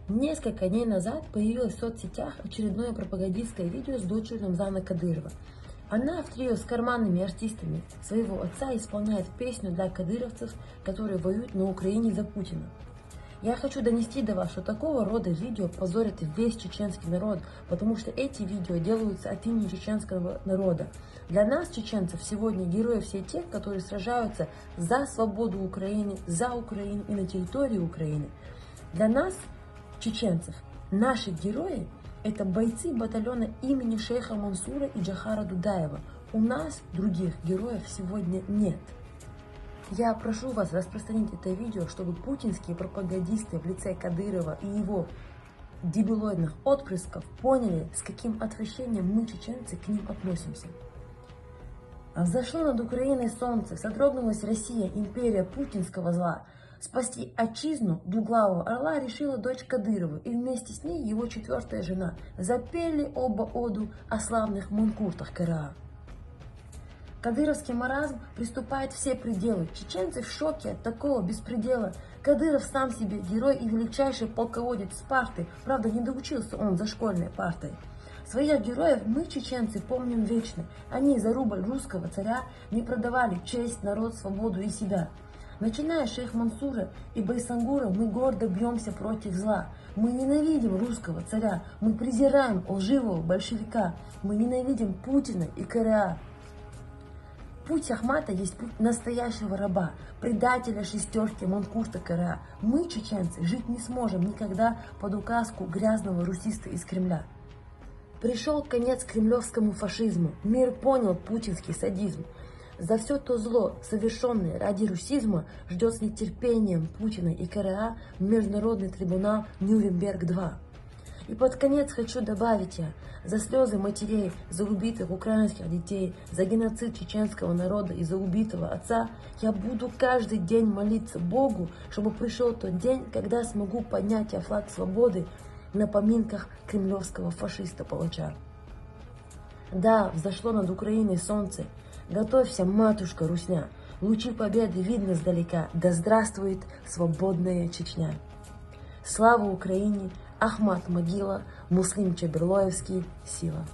Несколько дней назад появилось в соцсетях очередное пропагандистское видео с дочерью Рамзана Кадырова. Она в трио с карманными артистами своего отца исполняет песню для кадыровцев, которые воюют на Украине за Путина. Я хочу донести до вас, что такого рода видео позорят весь чеченский народ, потому что эти видео делаются от имени чеченского народа. Для нас, чеченцев, сегодня герои все те, которые сражаются за свободу Украины, за Украину и на территории Украины. Для нас, чеченцев, наши герои – это бойцы батальона имени шейха Мансура и Джохара Дудаева. У нас других героев сегодня нет. Я прошу вас распространить это видео, чтобы путинские пропагандисты в лице Кадырова и его дебилоидных отпрысков поняли, с каким отвращением мы, чеченцы, к ним относимся. Взошло над Украиной солнце, содрогнулась Россия, империя путинского зла. Спасти отчизну двуглавого орла решила дочь Кадырова и вместе с ней его четвертая жена. Запели оба оду о славных мункуртах КРА. Кадыровский маразм приступает все пределы. Чеченцы в шоке от такого беспредела. Кадыров сам себе герой и величайший полководец Спарты. Правда, не доучился он за школьной партой. Своих героев мы, чеченцы, помним вечно. Они за рубль русского царя не продавали честь, народ, свободу и себя. Начиная с шейха Мансура и Байсангура, мы гордо бьемся против зла. Мы ненавидим русского царя. Мы презираем лживого большевика. Мы ненавидим Путина и КРА. Путь Ахмата есть путь настоящего раба, предателя шестерки Манкурта КРА. Мы, чеченцы, жить не сможем никогда под указку грязного русиста из Кремля. Пришел конец кремлевскому фашизму. Мир понял путинский садизм. За все то зло, совершенное ради русизма, ждет с нетерпением Путина и КРА Международный трибунал Нюрнберг-2. И под конец хочу добавить я, за слезы матерей, за убитых украинских детей, за геноцид чеченского народа и за убитого отца, я буду каждый день молиться Богу, чтобы пришел тот день, когда смогу поднять я флаг свободы на поминках кремлевского фашиста-палача. Да, взошло над Украиной солнце. Готовься, матушка Русня. Лучи победы видно сдалека. Да здравствует свободная Чечня. Слава Украине! Ахмат Могила, Муслим Чаберлоевский, сила.